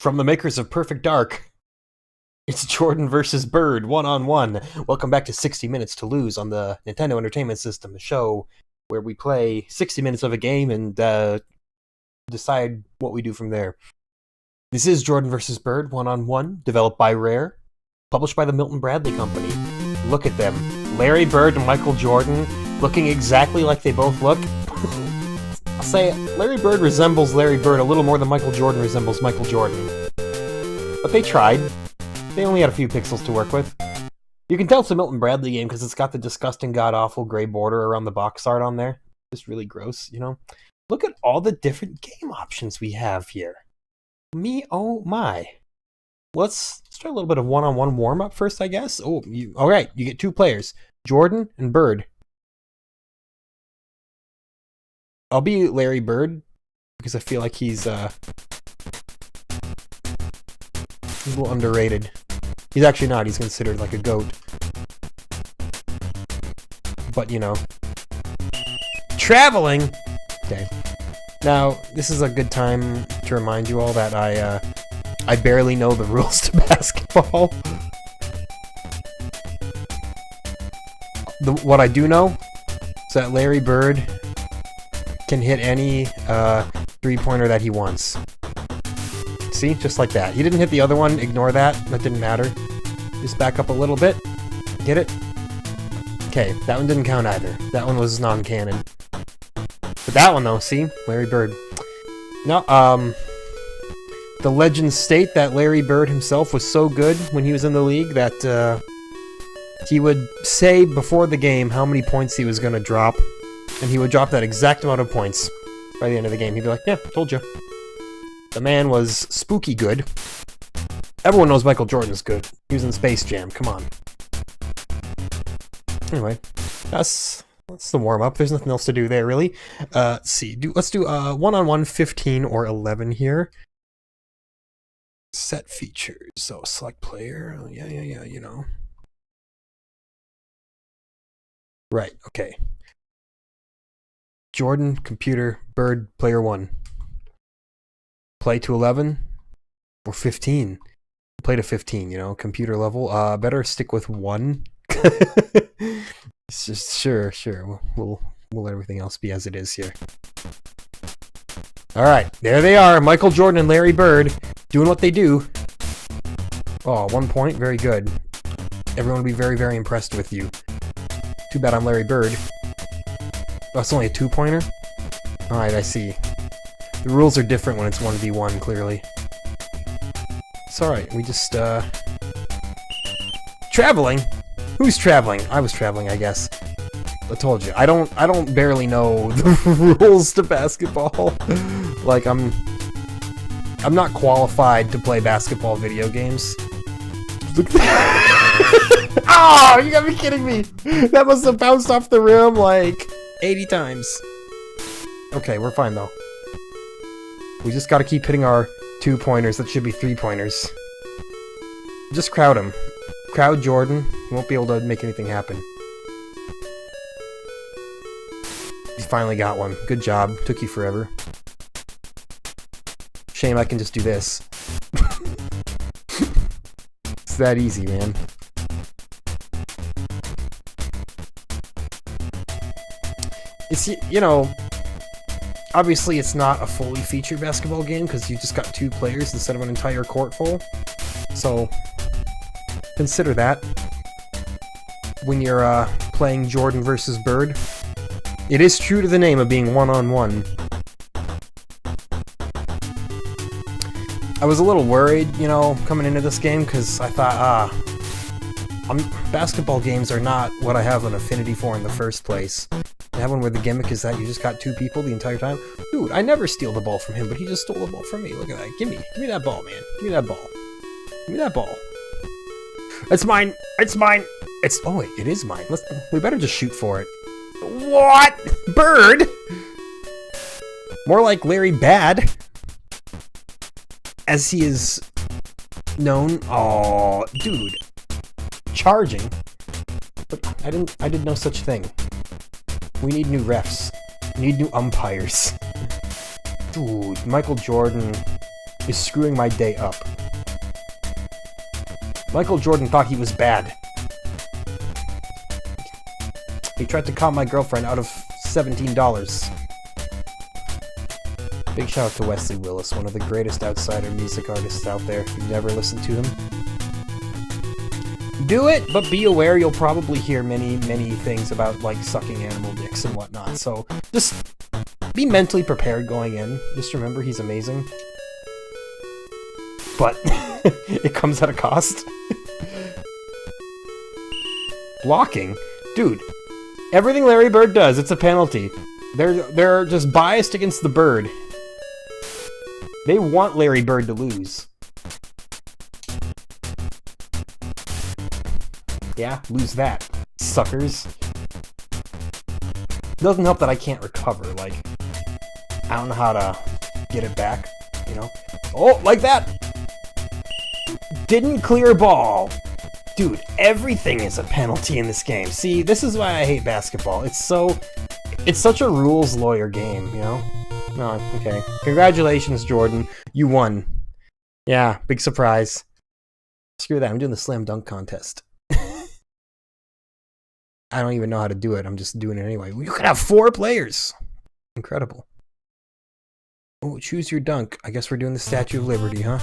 From the makers of Perfect Dark, it's Jordan versus Bird, one-on-one. Welcome back to 60 Minutes to Lose on the Nintendo Entertainment System, the show where we play 60 minutes of a game and decide what we do from there. This is Jordan versus Bird, one-on-one, developed by Rare, published by the Milton Bradley Company. Look at them. Larry Bird and Michael Jordan, looking exactly like they both look. I'll say Larry Bird resembles Larry Bird a little more than Michael Jordan resembles Michael Jordan. But they tried. They only had a few pixels to work with. You can tell it's a Milton Bradley game because it's got the disgusting, god-awful gray border around the box art on there. Just really gross, you know? Look at all the different game options we have here. Me, oh my. Let's try a little bit of one-on-one warm-up first, I guess. Alright, you get two players. Jordan and Bird. I'll be Larry Bird, because I feel like he's a little underrated. He's actually not, he's considered like a GOAT. But, you know. Traveling! Okay. Now, this is a good time to remind you all that I barely know the rules to basketball. What I do know is that Larry Bird can hit any three-pointer that he wants. See? Just like that. He didn't hit the other one. Ignore that. That didn't matter. Just back up a little bit. Get it? Okay, that one didn't count either. That one was non-canon. But that one, though, see? Larry Bird. Now, the legends state that Larry Bird himself was so good when he was in the league that he would say before the game how many points he was going to drop. And he would drop that exact amount of points by the end of the game. He'd be like, yeah, told you. The man was spooky good. Everyone knows Michael Jordan's good. He was in Space Jam, come on. Anyway, that's the warm-up. There's nothing else to do there, really. Let's see. Let's do one-on-one 15 or 11 here. Set features. So, select player. Oh, yeah, you know. Right, okay. Jordan, computer, Bird, player 1. Play to 11 or 15. Play to 15, you know, computer level. Better stick with 1. It's just, sure. We'll let everything else be as it is here. Alright, there they are. Michael Jordan and Larry Bird doing what they do. Oh, 1 point. Very good. Everyone will be very, very impressed with you. Too bad I'm Larry Bird. Oh, it's only a 2-pointer? Alright, I see. The rules are different when it's 1v1, clearly. It's alright, we just, Traveling? Who's traveling? I was traveling, I guess. I told you. I don't barely know the rules to basketball. Like, I'm not qualified to play basketball video games. Oh, you gotta be kidding me! That must have bounced off the rim, like 80 times. Okay, we're fine though. We just gotta keep hitting our 2-pointers. That should be 3-pointers. Just crowd him. Crowd Jordan. You won't be able to make anything happen. You finally got one. Good job. Took you forever. Shame I can just do this. It's that easy, man. It's, you know, obviously it's not a fully featured basketball game because you just got 2 players instead of an entire court full. So, consider that when you're playing Jordan versus Bird. It is true to the name of being one-on-one. I was a little worried, you know, coming into this game because I thought, basketball games are not what I have an affinity for in the first place. That one where the gimmick is that you just got 2 people the entire time. Dude, I never steal the ball from him, but he just stole the ball from me. Look at that. Give me that ball, man. Give me that ball. Give me that ball. It's mine. It's mine. Oh wait, it is mine. We better just shoot for it. What? Bird? More like Larry Bad, as he is known. Oh, dude. Charging. But I did no such thing. We need new refs. We need new umpires. Dude, Michael Jordan is screwing my day up. Michael Jordan thought he was bad. He tried to con my girlfriend out of $17. Big shout out to Wesley Willis, one of the greatest outsider music artists out there. If you've never listened to him, do it, but be aware you'll probably hear many things about, like, sucking animal dicks and whatnot. So just be mentally prepared going in. Just remember he's amazing. But it comes at a cost. Blocking? Dude, everything Larry Bird does, it's a penalty. They're just biased against the bird. They want Larry Bird to lose. Yeah, lose that, suckers. Doesn't help that I can't recover, like, I don't know how to get it back, you know? Oh, like that! Didn't clear ball! Dude, everything is a penalty in this game. See, this is why I hate basketball. It's such a rules lawyer game, you know? No, okay. Congratulations, Jordan. You won. Yeah, big surprise. Screw that, I'm doing the slam dunk contest. I don't even know how to do it. I'm just doing it anyway. You could have 4 players. Incredible. Oh, choose your dunk. I guess we're doing the Statue of Liberty, huh?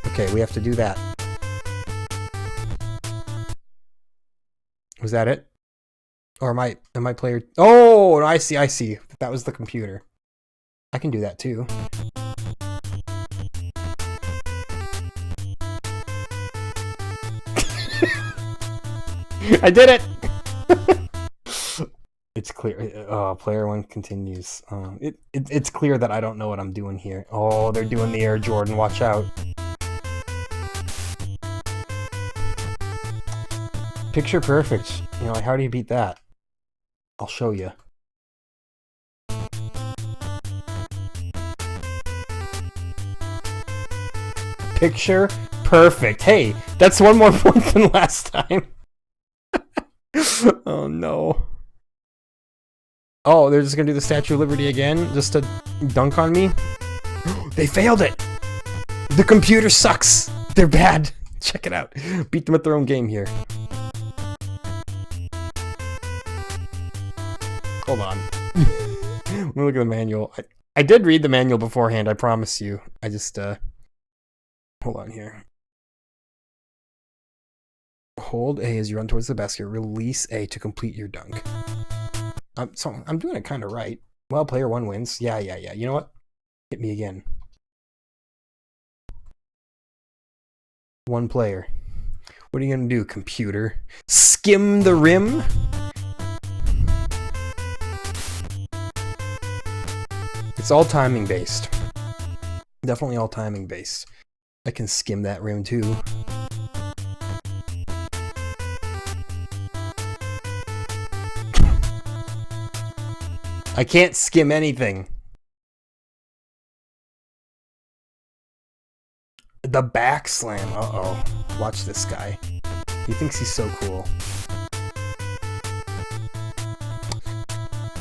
Okay, we have to do that. Was that it? Or am I player? Oh, I see. That was the computer. I can do that too. I did it! It's clear. Oh, player 1 continues. It's clear that I don't know what I'm doing here. Oh, they're doing the Air Jordan. Watch out. Picture perfect. You know, like, how do you beat that? I'll show you. Picture perfect. Hey, that's 1 more point than last time. Oh no. Oh, they're just gonna do the Statue of Liberty again? Just to dunk on me? They failed it! The computer sucks! They're bad! Check it out. Beat them at their own game here. Hold on. Let me look at the manual. I did read the manual beforehand, I promise you. I just, hold on here. Hold A as you run towards the basket. Release A to complete your dunk. So I'm doing it kind of right. Well, player 1 wins. Yeah. You know what? Hit me again. 1 player. What are you gonna do, computer? Skim the rim? It's all timing based. Definitely all timing based. I can skim that rim too. I can't skim anything. The back slam. Uh-oh. Watch this guy. He thinks he's so cool.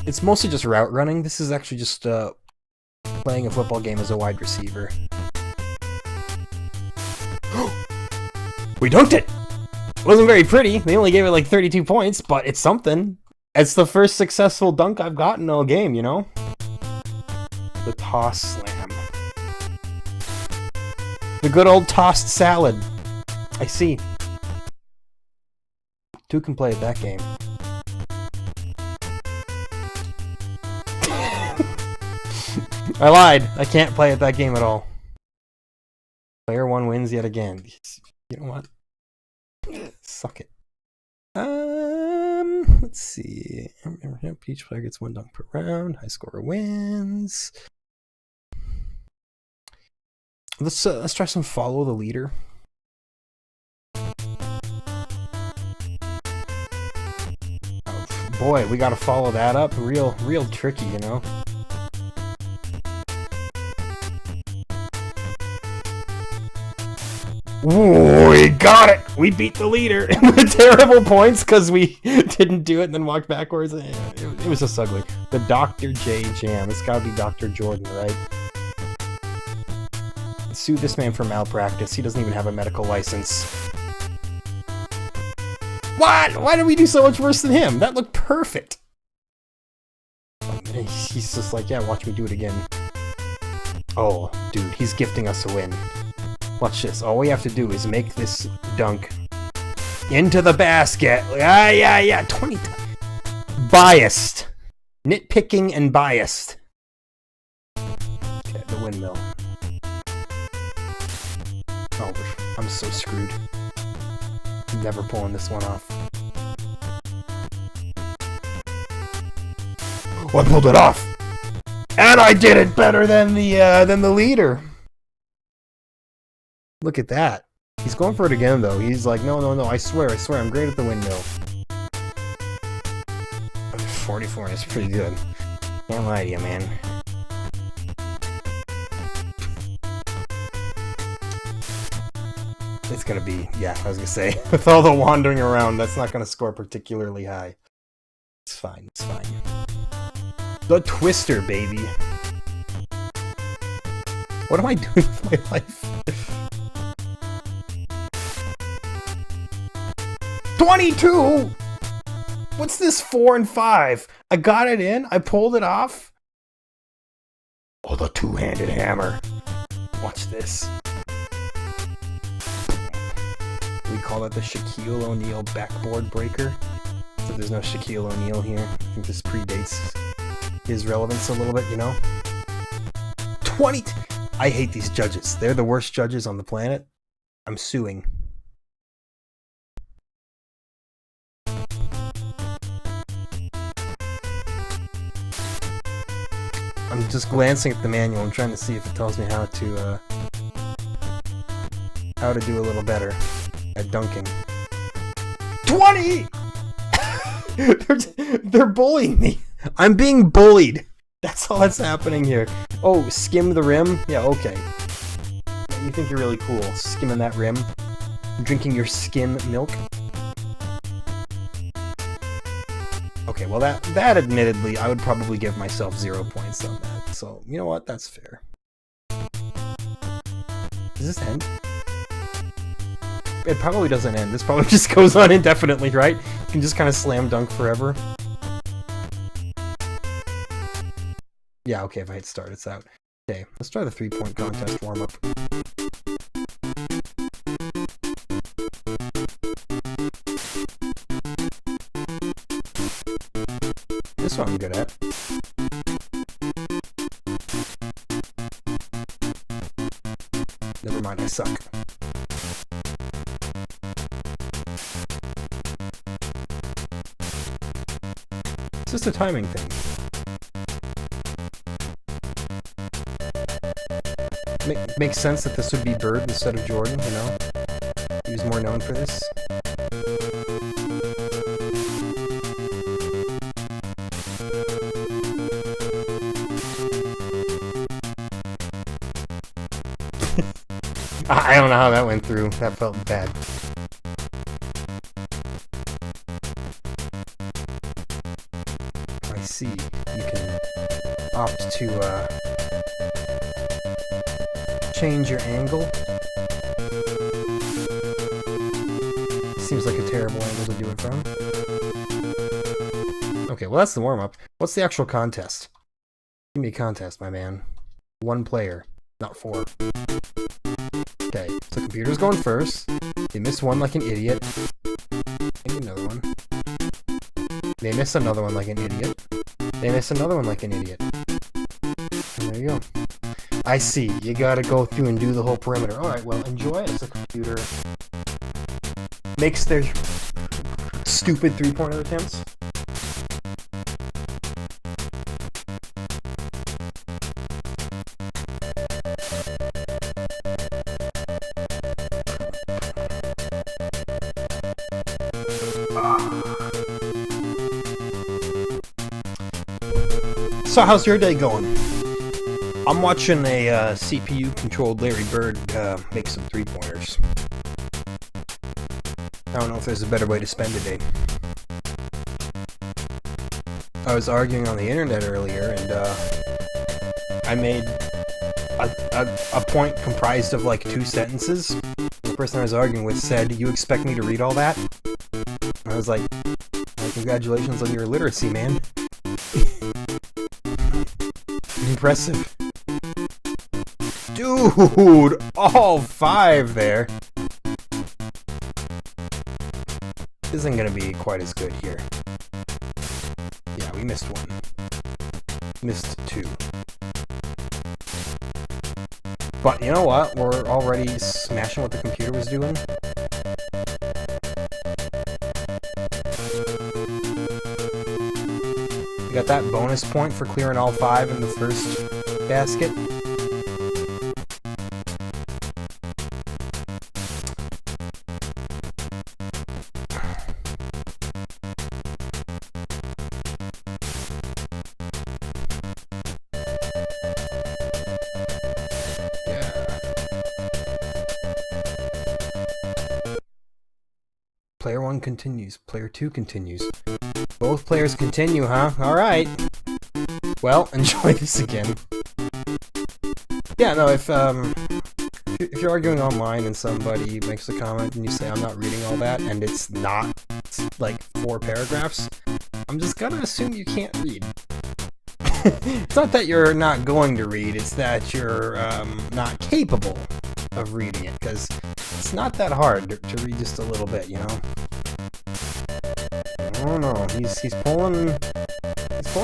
It's mostly just route running. This is actually just playing a football game as a wide receiver. We dunked it! It wasn't very pretty. They only gave it like 32 points, but it's something. It's the first successful dunk I've gotten all game, you know? The toss slam. The good old tossed salad. I see. 2 can play at that game. I lied. I can't play at that game at all. Player 1 wins yet again. You know what? Suck it. Let's see. Each player gets 1 dunk per round. High scorer wins. Let's try some follow the leader. Oh, boy, we gotta follow that up. Real tricky, you know. Ooh, we got it! We beat the leader with terrible points because we didn't do it and then walked backwards. It was just ugly. The Dr. J Jam. It's gotta be Dr. Jordan, right? Sue this man for malpractice. He doesn't even have a medical license. What? Why did we do so much worse than him? That looked perfect. He's just like, yeah, watch me do it again. Oh, dude, he's gifting us a win. Watch this. All we have to do is make this dunk into the basket. Yeah. 20. Biased. Nitpicking and biased. Okay, the windmill. Oh, I'm so screwed. I'm never pulling this one off. Oh, I pulled it off! And I did it better than the leader! Look at that. He's going for it again, though. He's like, no, I swear, I'm great at the windmill. 44 is pretty good. Can't lie to you, man. It's gonna be, yeah, I was gonna say, with all the wandering around, that's not gonna score particularly high. It's fine. The Twister, baby. What am I doing with my life? 22! What's this 4 and 5? I got it in, I pulled it off. Oh, the two-handed hammer. Watch this. We call it the Shaquille O'Neal backboard breaker. So there's no Shaquille O'Neal here. I think this predates his relevance a little bit, you know? 20! I hate these judges. They're the worst judges on the planet. I'm suing. I'm just glancing at the manual. I'm trying to see if it tells me how to do a little better at dunking. 20! They're bullying me. I'm being bullied. That's all that's happening here. Oh, skim the rim? Yeah, okay. You think you're really cool, skimming that rim? Drinking your skim milk? Okay, well that admittedly, I would probably give myself 0 points on that. So, you know what? That's fair. Does this end? It probably doesn't end. This probably just goes on indefinitely, right? You can just kind of slam dunk forever. Yeah, okay, if I hit start, it's out. Okay, let's try the 3-point contest warm-up. This one I'm good at. Never mind, I suck. It's just a timing thing. Makes sense that this would be Bird instead of Jordan, you know? He was more known for this. I don't know how that went through. That felt bad. I see. You can opt to, change your angle. Seems like a terrible angle to do it from. Okay, well that's the warm-up. What's the actual contest? Give me a contest, my man. 1 player, not 4. Okay, so computer's going first. They miss one like an idiot. Maybe another one. They miss another one like an idiot. They miss another one like an idiot. And there you go. I see. You gotta go through and do the whole perimeter. Alright, well, enjoy as the computer makes their stupid 3-pointer attempts. So how's your day going? I'm watching a CPU-controlled Larry Bird make some 3-pointers. I don't know if there's a better way to spend a day. I was arguing on the internet earlier, and I made a point comprised of like 2 sentences. The person I was arguing with said, "You expect me to read all that?" And I was like, well, congratulations on your literacy, man. Impressive. Dude! All 5 there. This isn't gonna be quite as good here. Yeah, we missed 1. Missed 2. But you know what? We're already smashing what the computer was doing. We got that bonus point for clearing all 5 in the first basket. Player 1 continues. Player 2 continues. Both players continue, huh? Alright. Well, enjoy this again. Yeah, no, if you're arguing online and somebody makes a comment and you say, "I'm not reading all that," and it's not, like, 4 paragraphs, I'm just gonna assume you can't read. It's not that you're not going to read, it's that you're not capable of reading it, because it's not that hard to read just a little bit, you know? Oh no, he's pulling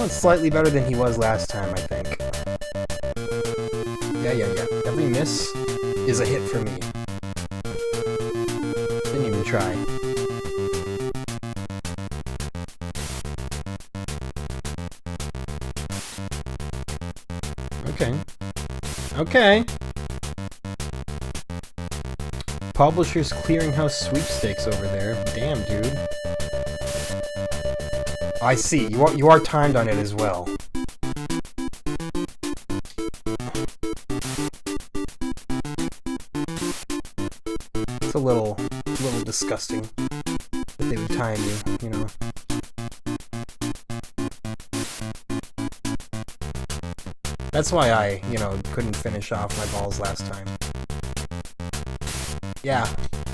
slightly better than he was last time, I think. Yeah. Every miss is a hit for me. Didn't even try. Okay. Publishers Clearinghouse sweepstakes over there. Damn, dude. I see. You are timed on it as well. It's a little disgusting that they would time you know. That's why I, couldn't finish off my balls last time. Yeah,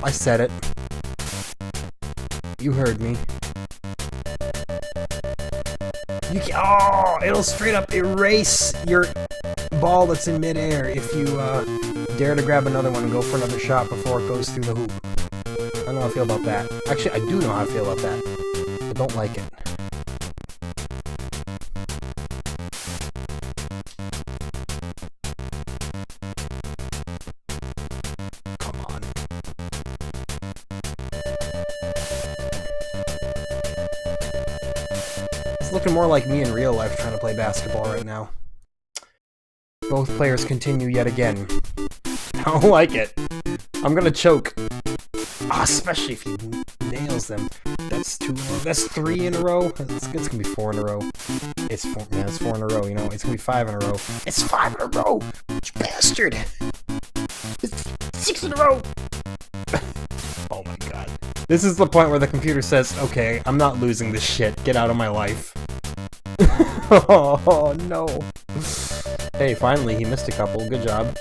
I said it. You heard me. It'll straight up erase your ball that's in midair if you dare to grab another one and go for another shot before it goes through the hoop. I don't know how I feel about that. Actually, I do know how I feel about that. I don't like it. Come on. It's looking more like me in real life trying to play basketball right now. Both players continue yet again. I don't like it. I'm gonna choke. Especially if he nails them. That's 2 in a row. That's 3 in a row. It's gonna be 4 in a row. It's 4 in a row, It's gonna be 5 in a row. It's 5 in a row! You bastard! It's 6 in a row! Oh my god. This is the point where the computer says, "Okay, I'm not losing this shit. Get out of my life." Oh no. Hey, finally, he missed a couple. Good job.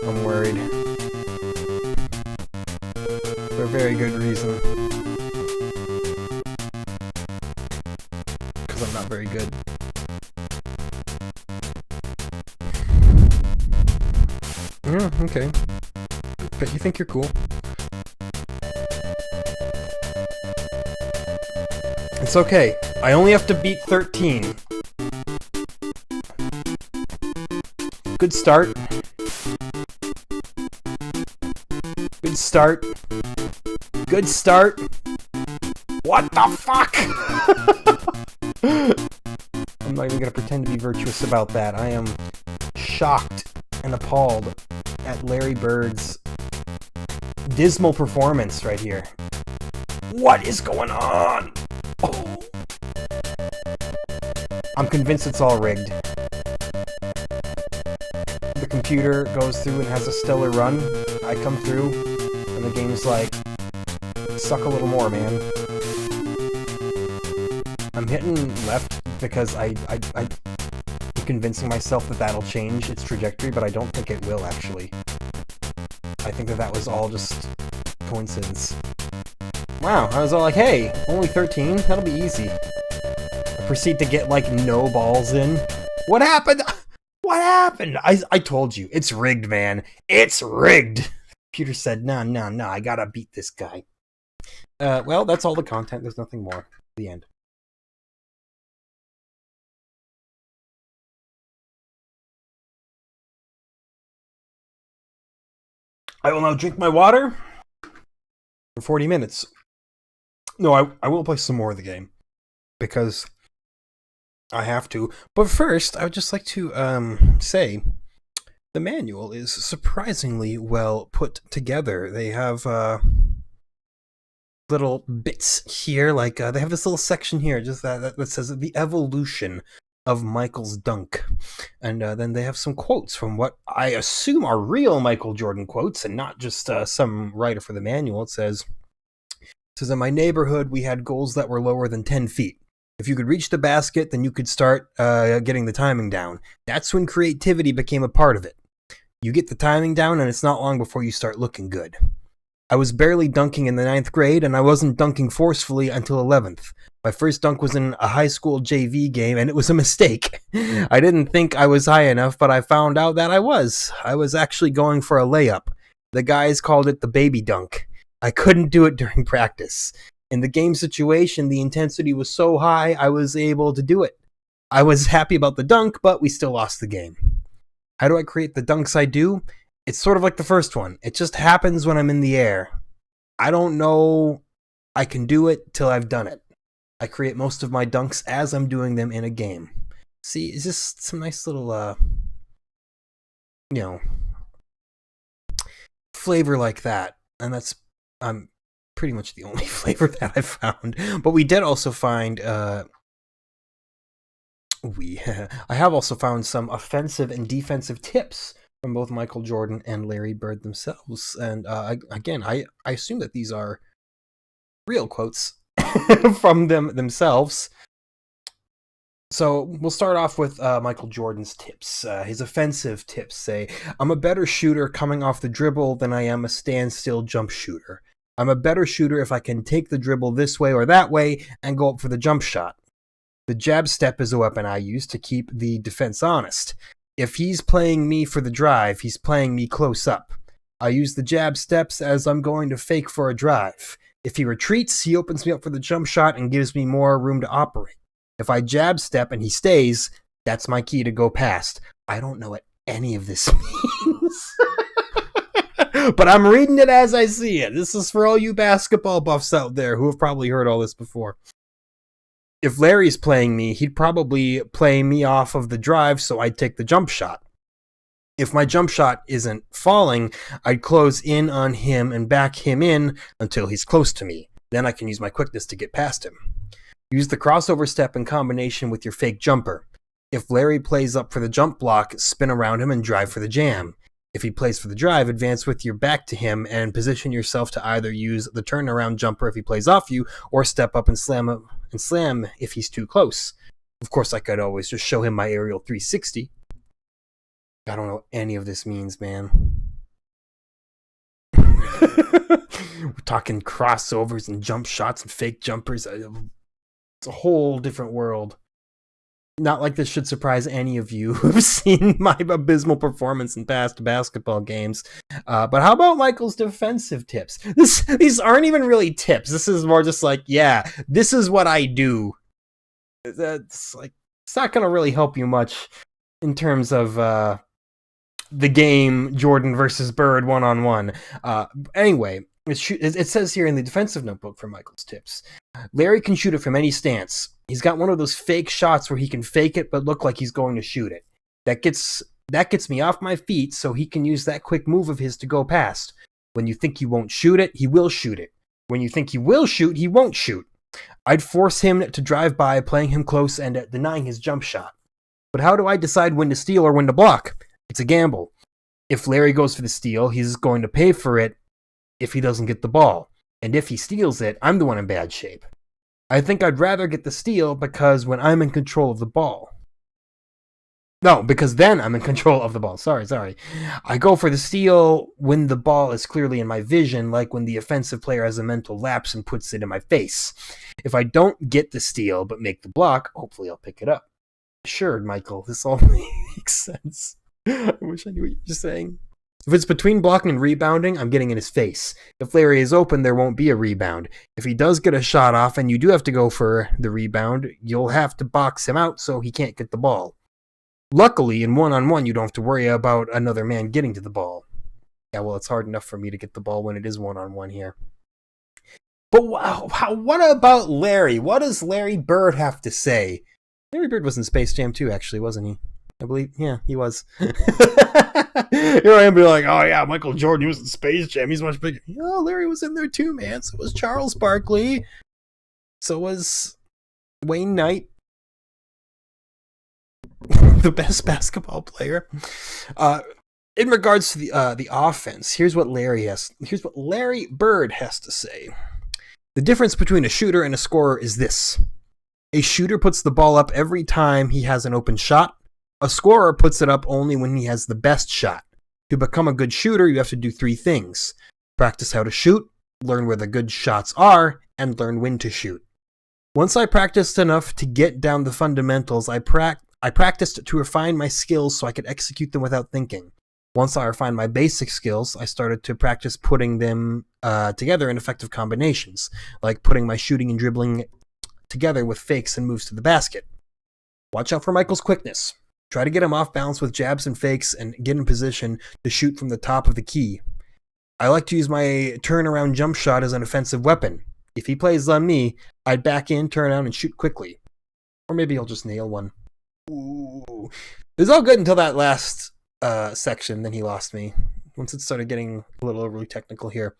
I'm worried. For a very good reason. Because I'm not very good. Yeah, okay. But you think you're cool. It's okay. I only have to beat 13. Good start. Good start. Good start. What the fuck? I'm not even gonna pretend to be virtuous about that. I am shocked and appalled at Larry Bird's dismal performance right here. What is going on? Oh. I'm convinced it's all rigged. The computer goes through and has a stellar run. I come through, and the game's like, suck a little more, man. I'm I'm hitting left because I'm convincing myself that that'll change its trajectory, but I don't think it will, actually. I think that was all just coincidence. Wow, I was all like, hey, only 13? That'll be easy. I proceed to get, like, no balls in. What happened? What happened? I told you. It's rigged, man. It's rigged! The computer said, no, I gotta beat this guy. Well, that's all the content. There's nothing more. The end. I will now drink my water for 40 minutes. No, I will play some more of the game, because I have to. But first, I would just like to say the manual is surprisingly well put together. They have little bits here, like they have this little section here, just that says the evolution of Michael's dunk. And then they have some quotes from what I assume are real Michael Jordan quotes, and not just some writer for the manual. It says, in my neighborhood, we had goals that were lower than 10 feet. If you could reach the basket, then you could start getting the timing down. That's when creativity became a part of it. You get the timing down, and it's not long before you start looking good. I was barely dunking in the 9th grade, and I wasn't dunking forcefully until 11th. My first dunk was in a high school JV game, and it was a mistake. I didn't think I was high enough, but I found out that I was. I was actually going for a layup. The guys called it the baby dunk. I couldn't do it during practice. In the game situation, the intensity was so high, I was able to do it. I was happy about the dunk, but we still lost the game. How do I create the dunks I do? It's sort of like the first one. It just happens when I'm in the air. I don't know I can do it till I've done it. I create most of my dunks as I'm doing them in a game. See, it's just some nice little, flavor like that. And that's pretty much the only flavor that I've found. But we did also find, I have also found some offensive and defensive tips from both Michael Jordan and Larry Bird themselves. And again, I assume that these are real quotes from them themselves. So we'll start off with Michael Jordan's tips. His offensive tips say, I'm a better shooter coming off the dribble than I am a standstill jump shooter. I'm a better shooter if I can take the dribble this way or that way and go up for the jump shot. The jab step is a weapon I use to keep the defense honest. If he's playing me for the drive, he's playing me close up. I use the jab steps as I'm going to fake for a drive. If he retreats, he opens me up for the jump shot and gives me more room to operate. If I jab step and he stays, that's my key to go past. I don't know what any of this means. But I'm reading it as I see it. This is for all you basketball buffs out there who have probably heard all this before. If Larry's playing me, he'd probably play me off of the drive, so I'd take the jump shot. If my jump shot isn't falling, I'd close in on him and back him in until he's close to me. Then I can use my quickness to get past him. Use the crossover step in combination with your fake jumper. If Larry plays up for the jump block, spin around him and drive for the jam. If he plays for the drive, advance with your back to him and position yourself to either use the turnaround jumper if he plays off you, or step up and slam if he's too close. Of course, I could always just show him my aerial 360. I don't know what any of this means, man. We're talking crossovers and jump shots and fake jumpers. It's a whole different world. Not like this should surprise any of you who've seen my abysmal performance in past basketball games. But how about Michael's defensive tips? These aren't even really tips. This is more just like, yeah, this is what I do. It's not going to really help you much in terms of the game Jordan versus Bird one-on-one. Anyway, it says here in the defensive notebook for Michael's tips, Larry can shoot it from any stance. He's got one of those fake shots where he can fake it but look like he's going to shoot it. That gets me off my feet so he can use that quick move of his to go past. When you think he won't shoot it, he will shoot it. When you think he will shoot, he won't shoot. I'd force him to drive by, playing him close and denying his jump shot. But how do I decide when to steal or when to block? It's a gamble. If Larry goes for the steal, he's going to pay for it if he doesn't get the ball. And if he steals it, I'm the one in bad shape. I think I'd rather get the steal because when I'm in control of the ball. No, because then I'm in control of the ball. Sorry. I go for the steal when the ball is clearly in my vision, like when the offensive player has a mental lapse and puts it in my face. If I don't get the steal but make the block, hopefully I'll pick it up. Sure, Michael, this all makes sense. I wish I knew what you were saying. If it's between blocking and rebounding, I'm getting in his face. If Larry is open, there won't be a rebound. If he does get a shot off and you do have to go for the rebound, you'll have to box him out so he can't get the ball. Luckily, in one-on-one, you don't have to worry about another man getting to the ball. Yeah, well, it's hard enough for me to get the ball when it is one-on-one here. But wow, what about Larry? What does Larry Bird have to say? Larry Bird was in Space Jam 2, actually, wasn't he? I believe, yeah, he was. Here I am, be like, oh yeah, Michael Jordan, he was in Space Jam, he's much bigger. Oh, Larry was in there too, man. So was Charles Barkley. So was Wayne Knight. The best basketball player. In regards to the offense, here's what Larry Bird has to say. The difference between a shooter and a scorer is this. A shooter puts the ball up every time he has an open shot. A scorer puts it up only when he has the best shot. To become a good shooter, you have to do 3 things. Practice how to shoot, learn where the good shots are, and learn when to shoot. Once I practiced enough to get down the fundamentals, I practiced to refine my skills so I could execute them without thinking. Once I refined my basic skills, I started to practice putting them together in effective combinations, like putting my shooting and dribbling together with fakes and moves to the basket. Watch out for Michael's quickness. Try to get him off balance with jabs and fakes and get in position to shoot from the top of the key. I like to use my turnaround jump shot as an offensive weapon. If he plays on me, I'd back in, turn around, and shoot quickly. Or maybe he'll just nail one. Ooh. It was all good until that last section, then he lost me. Once it started getting a little overly technical here.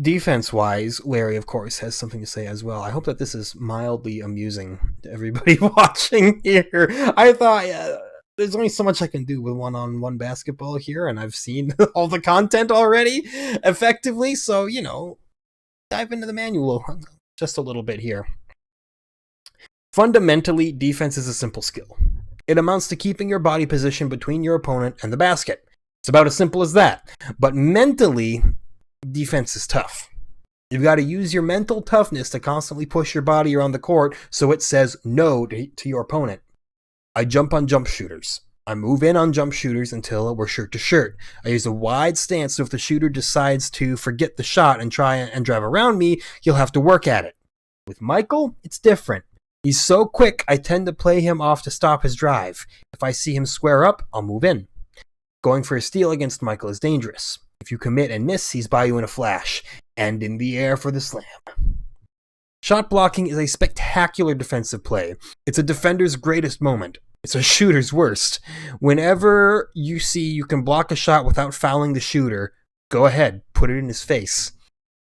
Defense-wise, Larry, of course, has something to say as well. I hope that this is mildly amusing to everybody watching here. I thought, there's only so much I can do with one-on-one basketball here, and I've seen all the content already effectively, so, dive into the manual just a little bit here. Fundamentally, defense is a simple skill. It amounts to keeping your body position between your opponent and the basket. It's about as simple as that. But mentally, defense is tough. You've got to use your mental toughness to constantly push your body around the court so it says no to your opponent. I jump on jump shooters. I move in on jump shooters until we're shirt to shirt. I use a wide stance, so if the shooter decides to forget the shot and try and drive around me, he'll have to work at it. With Michael, it's different. He's so quick, I tend to play him off to stop his drive. If I see him square up, I'll move in. Going for a steal against Michael is dangerous. If you commit and miss, he's by you in a flash, and in the air for the slam. Shot blocking is a spectacular defensive play. It's a defender's greatest moment. It's a shooter's worst. Whenever you see you can block a shot without fouling the shooter, go ahead, put it in his face.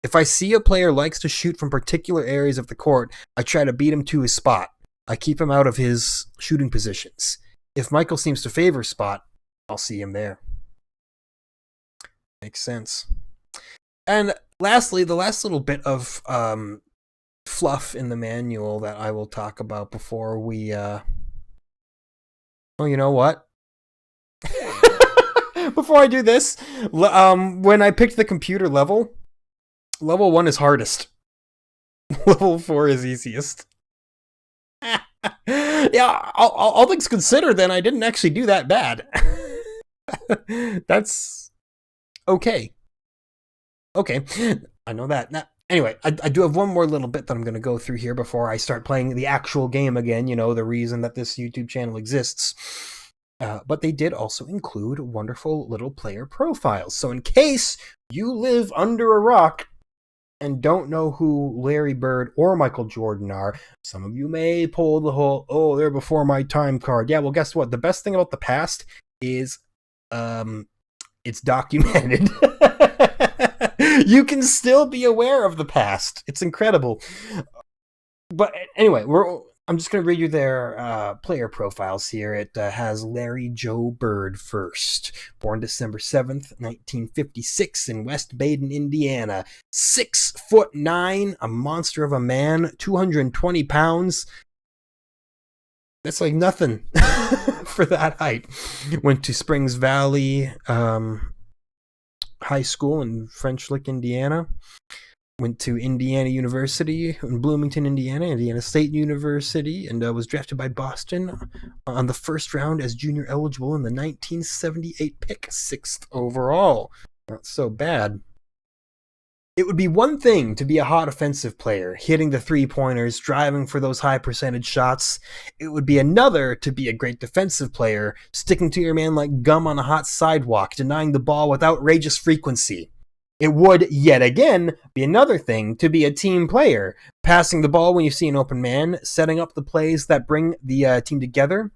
If I see a player likes to shoot from particular areas of the court, I try to beat him to his spot. I keep him out of his shooting positions. If Michael seems to favor a spot, I'll see him there. Makes sense. And lastly, the last little bit of fluff in the manual that I will talk about before we... Oh, you know what? Before I do this, when I picked the computer level 1 is hardest. Level 4 is easiest. Yeah, all things considered, then I didn't actually do that bad. That's okay. Okay, I know that. Now, anyway, I do have one more little bit that I'm going to go through here before I start playing the actual game again, the reason that this YouTube channel exists. But they did also include wonderful little player profiles. So in case you live under a rock and don't know who Larry Bird or Michael Jordan are, some of you may pull the whole, oh, they're before my time card. Yeah, well, guess what? The best thing about the past is it's documented. You can still be aware of the past. It's incredible. But anyway, I'm just going to read you their player profiles here. It has Larry Joe Bird first. Born December 7th, 1956 in West Baden, Indiana. 6'9", a monster of a man, 220 pounds. That's like nothing for that height. Went to Springs Valley High School in French Lick, Indiana. Went to Indiana University in Bloomington, Indiana, Indiana State University, and was drafted by Boston on the first round as junior eligible in the 1978 pick, 6th overall. Not so bad. It would be one thing to be a hot offensive player, hitting the three-pointers, driving for those high percentage shots. It would be another to be a great defensive player, sticking to your man like gum on a hot sidewalk, denying the ball with outrageous frequency. It would, yet again, be another thing to be a team player, passing the ball when you see an open man, setting up the plays that bring the team together.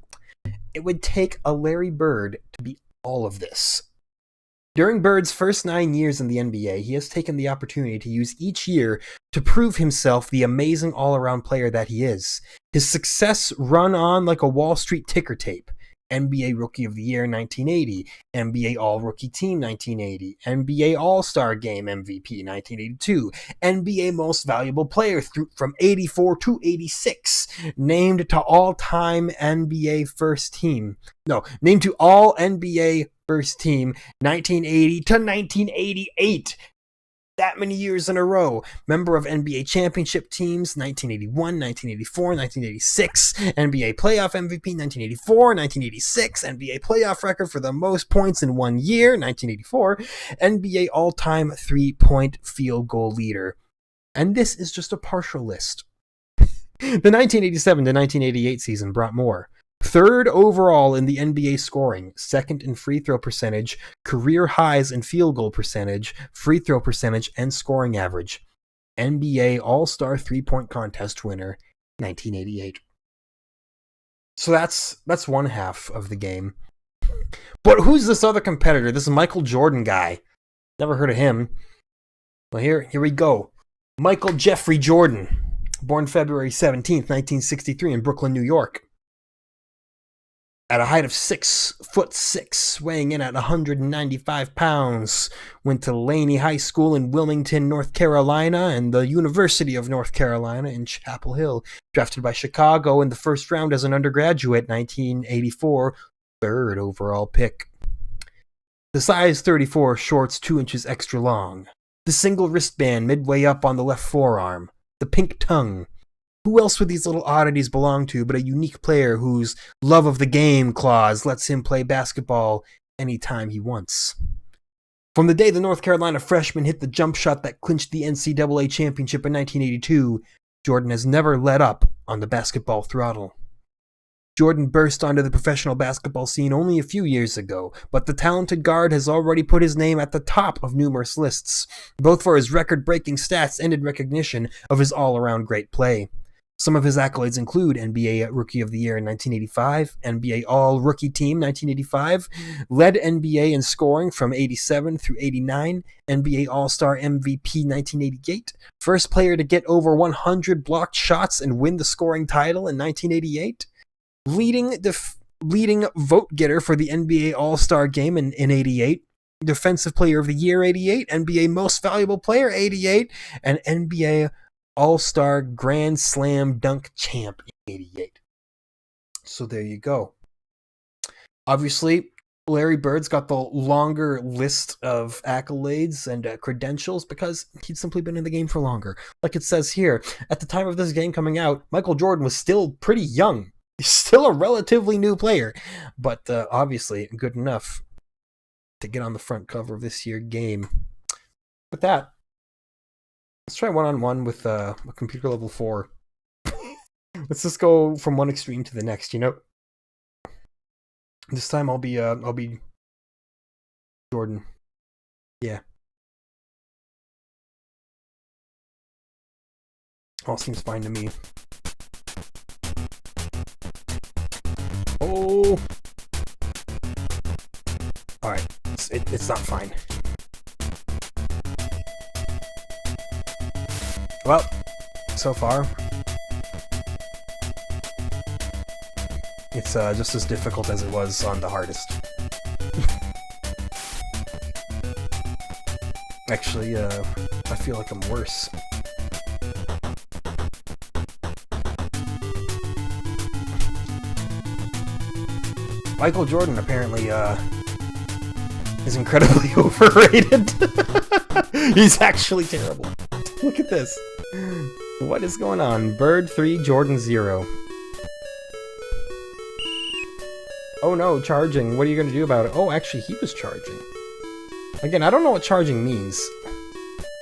It would take a Larry Bird to be all of this. During Bird's first 9 years in the NBA, he has taken the opportunity to use each year to prove himself the amazing all-around player that he is. His success run on like a Wall Street ticker tape. NBA Rookie of the Year 1980, NBA All-Rookie Team 1980, NBA All-Star Game MVP 1982, NBA Most Valuable Player from 84 to 86, named to all-time NBA First Team. No, named to all NBA First Team 1980 to 1988. That many years in a row. Member of NBA championship teams 1981, 1984, 1986, NBA playoff MVP 1984, 1986, NBA playoff record for the most points in 1 year 1984, NBA all-time three-point field goal leader. And this is just a partial list. The 1987 to 1988 season brought more. 3rd overall in the NBA scoring, 2nd in free throw percentage, career highs in field goal percentage, free throw percentage, and scoring average. NBA All-Star 3-point contest winner, 1988. So that's one half of the game. But who's this other competitor? This Michael Jordan guy. Never heard of him. Well, here we go. Michael Jeffrey Jordan, born February 17th, 1963 in Brooklyn, New York. At a height of 6'6", weighing in at 195 pounds, went to Laney High School in Wilmington, North Carolina, and the University of North Carolina in Chapel Hill. Drafted by Chicago in the first round as an undergraduate, 1984, 3rd overall pick. The size 34, shorts 2 inches extra long. The single wristband midway up on the left forearm. The pink tongue. Who else would these little oddities belong to but a unique player whose love of the game clause lets him play basketball anytime he wants? From the day the North Carolina freshman hit the jump shot that clinched the NCAA championship in 1982, Jordan has never let up on the basketball throttle. Jordan burst onto the professional basketball scene only a few years ago, but the talented guard has already put his name at the top of numerous lists, both for his record-breaking stats and in recognition of his all-around great play. Some of his accolades include NBA Rookie of the Year in 1985, NBA All-Rookie Team 1985, led NBA in scoring from 87 through 89, NBA All-Star MVP 1988, first player to get over 100 blocked shots and win the scoring title in 1988, leading vote getter for the NBA All-Star Game in 88, Defensive Player of the Year 88, NBA Most Valuable Player 88, and NBA All-Star Grand Slam Dunk Champ in 88. So there you go. Obviously, Larry Bird's got the longer list of accolades and credentials because he'd simply been in the game for longer. Like it says here, at the time of this game coming out, Michael Jordan was still pretty young. He's still a relatively new player, but obviously good enough to get on the front cover of this year's game. With that, let's try one-on-one with a computer level 4. Let's just go from one extreme to the next, you know? This time I'll be Jordan. Yeah. All seems fine to me. Oh! Alright, it's not fine. Well, so far, It's just as difficult as it was on the hardest. Actually, I feel like I'm worse. Michael Jordan apparently is incredibly overrated. He's actually terrible. Look at this. What is going on? Bird 3, Jordan 0. Oh no, charging. What are you going to do about it? Oh, actually, he was charging. Again, I don't know what charging means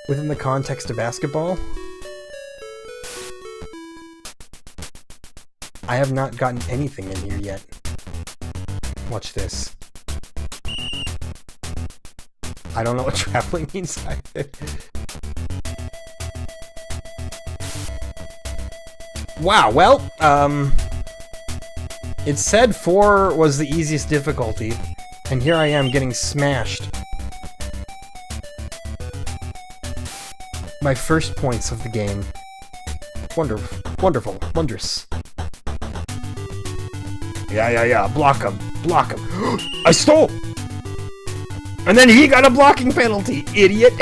within the context of basketball. I have not gotten anything in here yet. Watch this. I don't know what traveling means either. Wow, well, it said 4 was the easiest difficulty, and here I am getting smashed. My first points of the game. Wonderful, wondrous. Yeah, block him, I stole! And then he got a blocking penalty, idiot!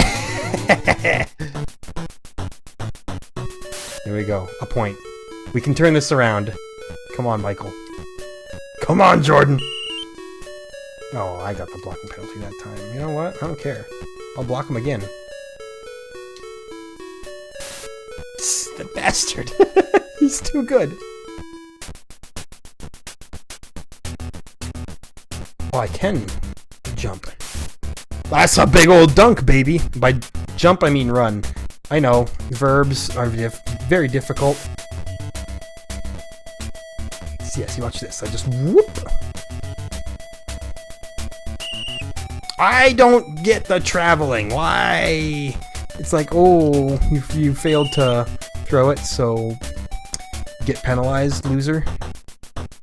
There we go, a point. We can turn this around. Come on, Michael. Come on, Jordan! Oh, I got the blocking penalty that time. You know what? I don't care. I'll block him again. The bastard! He's too good. Oh, I can jump. That's a big old dunk, baby! By jump, I mean run. I know, verbs are very difficult. See, watch this. I just whoop! I don't get the traveling. Why? It's like, oh, you failed to throw it, so get penalized, loser.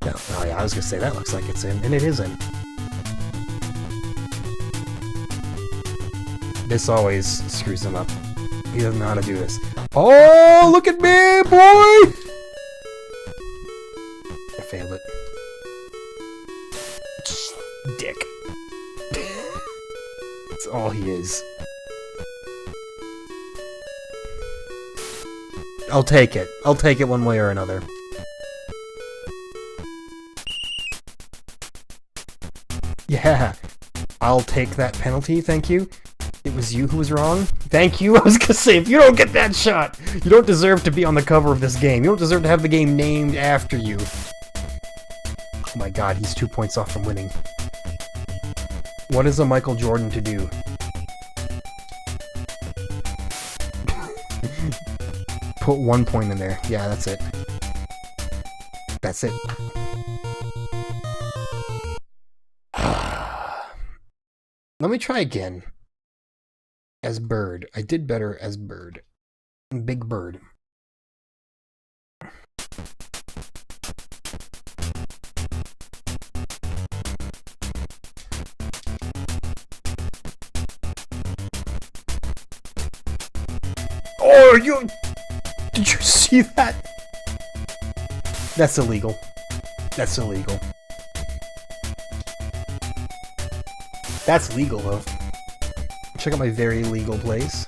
Yeah, oh yeah, I was gonna say that looks like it's in, and it isn't. This always screws him up. He doesn't know how to do this. Oh, look at me, boy! I failed it. Dick. That's all he is. I'll take it. I'll take it one way or another. Yeah. I'll take that penalty, thank you. It was you who was wrong. Thank you. I was gonna say, if you don't get that shot, you don't deserve to be on the cover of this game. You don't deserve to have the game named after you. Oh my god, he's 2 points off from winning. What is a Michael Jordan to do? Put 1 point in there. Yeah, that's it. That's it. Let me try again. As Bird. I did better as Bird. Big Bird. Oh, you... Did you see that? That's illegal. That's illegal. That's legal, though. Check out my very legal place.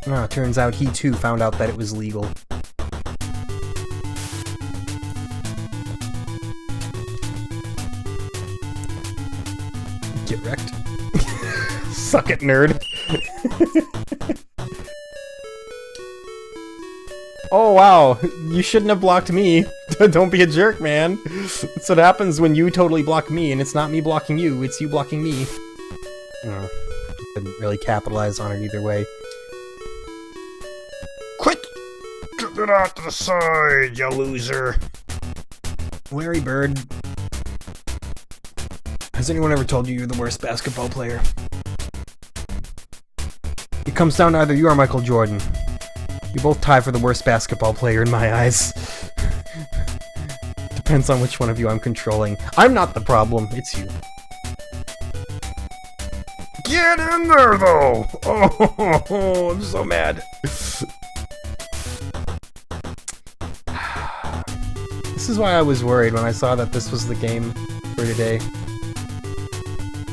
Oh, turns out he too found out that it was legal. Get wrecked. Suck it, nerd. Oh wow, you shouldn't have blocked me. Don't be a jerk, man. That's what happens when you totally block me, and it's not me blocking you, it's you blocking me. Didn't really capitalize on it either way. Quit! Get it out to the side, you loser! Larry Bird. Has anyone ever told you you're the worst basketball player? It comes down to either you or Michael Jordan. You both tie for the worst basketball player in my eyes. Depends on which one of you I'm controlling. I'm not the problem, it's you. Get in there, though! Oh, I'm so mad. This is why I was worried when I saw that this was the game for today.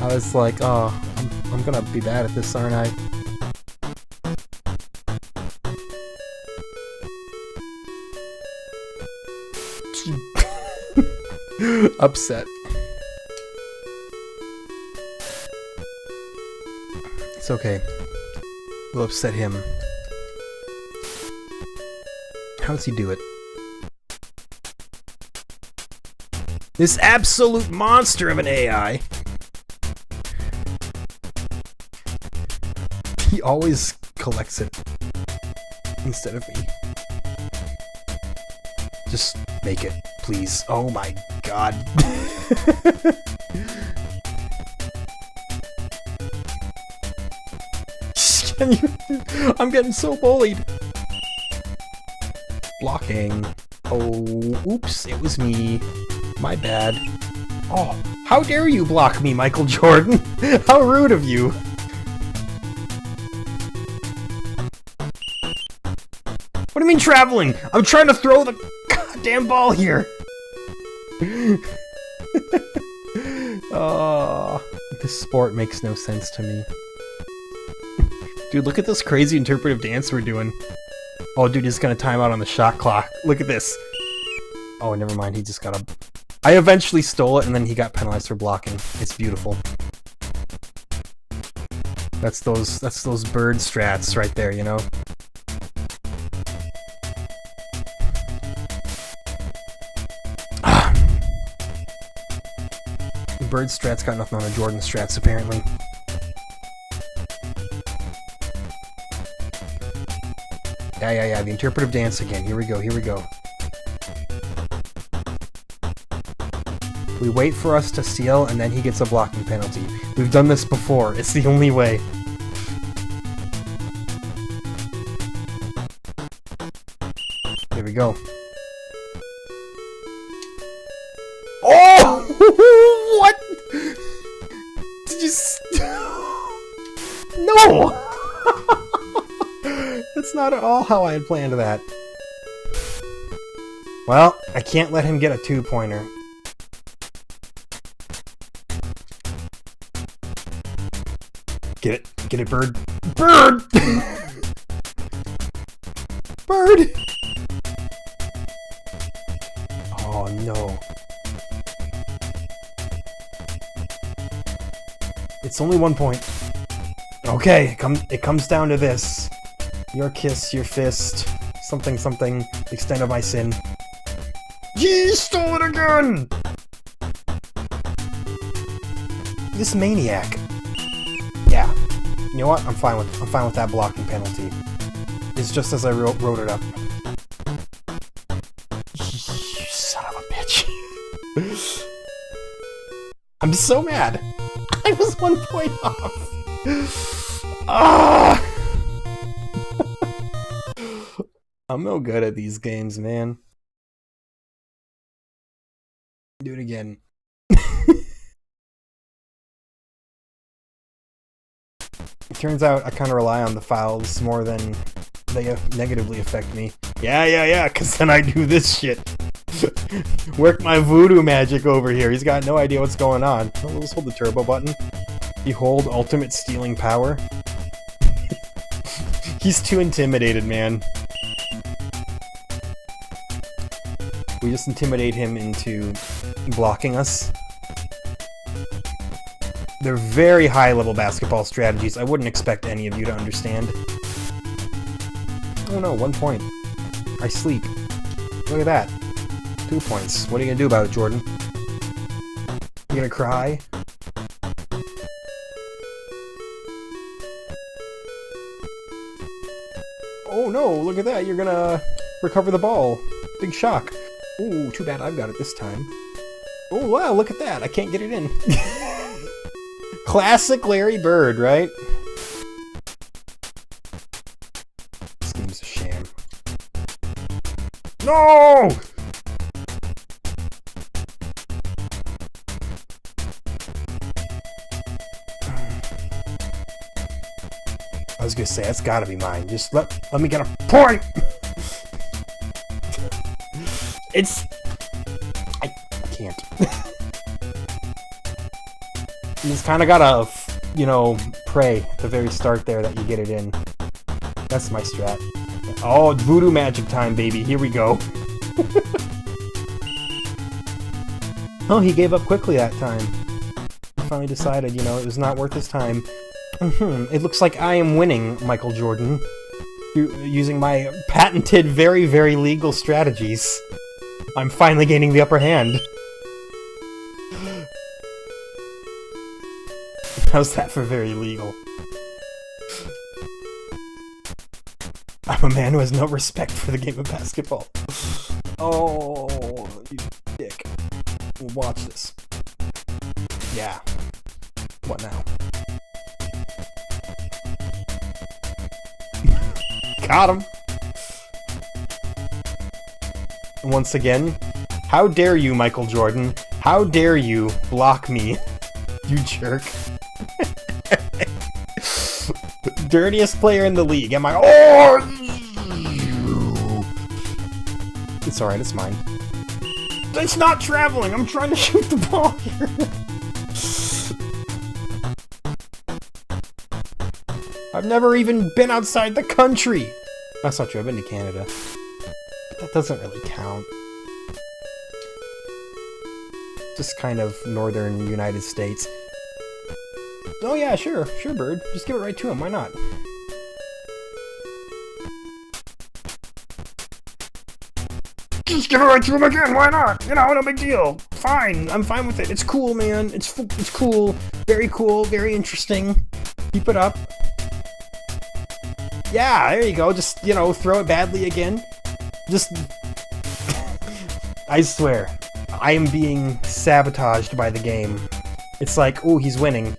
I was like, oh, I'm gonna be bad at this, aren't I? Upset. It's okay. We'll upset him. How does he do it? This absolute monster of an AI. He always collects it instead of me. Just make it, please. Oh my god. I'm getting so bullied. Blocking. Oh, oops, it was me. My bad. Oh, how dare you block me, Michael Jordan? How rude of you. What do you mean traveling? I'm trying to throw the goddamn ball here. Oh, this sport makes no sense to me. Dude, look at this crazy interpretive dance we're doing. Oh, dude, he's gonna time out on the shot clock. Look at this. Oh, never mind. He just got a... I eventually stole it, and then he got penalized for blocking. It's beautiful. That's those bird strats right there, you know? Bird strats got nothing on the Jordan strats, apparently. Yeah, the interpretive dance again. Here we go. We wait for us to steal, and then he gets a blocking penalty. We've done this before. It's the only way. Here we go. Oh! What? Did you... No! That's not at all how I had planned that. Well, I can't let him get a 2-pointer. Get it, bird. Bird! Bird! Oh, no. It's only 1 point. Okay, it comes down to this. Your kiss, your fist, something, extent of my sin. Yee, stole it again! This maniac. Yeah. You know what? I'm fine with that blocking penalty. It's just as I wrote it up. You son of a bitch. I'm so mad. I was 1 point off. Ah! I'm no good at these games, man. Do it again. It turns out I kind of rely on the fouls more than they negatively affect me. Yeah, because then I do this shit. Work my voodoo magic over here. He's got no idea what's going on. Oh, let's hold the turbo button. Behold ultimate stealing power. He's too intimidated, man. We just intimidate him into blocking us. They're very high-level basketball strategies. I wouldn't expect any of you to understand. Oh no, 1 point. I sleep. Look at that. 2 points. What are you gonna do about it, Jordan? You gonna cry? Oh no, look at that. You're gonna recover the ball. Big shock. Ooh, too bad I've got it this time. Oh wow, look at that. I can't get it in. Classic Larry Bird, right? This game's a sham. No! I was gonna say, that's gotta be mine. Just let me get a point! It's... You just kind of gotta, you know, pray at the very start there that you get it in. That's my strat. Oh, voodoo magic time, baby. Here we go. Oh, he gave up quickly that time. He finally decided, you know, it was not worth his time. It looks like I am winning, Michael Jordan. Using my patented, very, very legal strategies. I'm finally gaining the upper hand. How's that for very legal? I'm a man who has no respect for the game of basketball. Oh, you dick. Watch this. Yeah. What now? Got him! Once again, how dare you, Michael Jordan? How dare you block me, you jerk. Dirtiest player in the league. Am I? Oh! It's alright, it's mine. It's not traveling! I'm trying to shoot the ball here! I've never even been outside the country! That's not true, I've been to Canada. But that doesn't really count. Just kind of northern United States. Oh yeah, sure, Bird. Just give it right to him, why not? Just give it right to him again, why not? You know, no big deal. Fine, I'm fine with it. It's cool, man. It's cool. Cool, very interesting. Keep it up. Yeah, there you go. Just, you know, throw it badly again. Just... I swear, I am being sabotaged by the game. It's like, ooh, he's winning.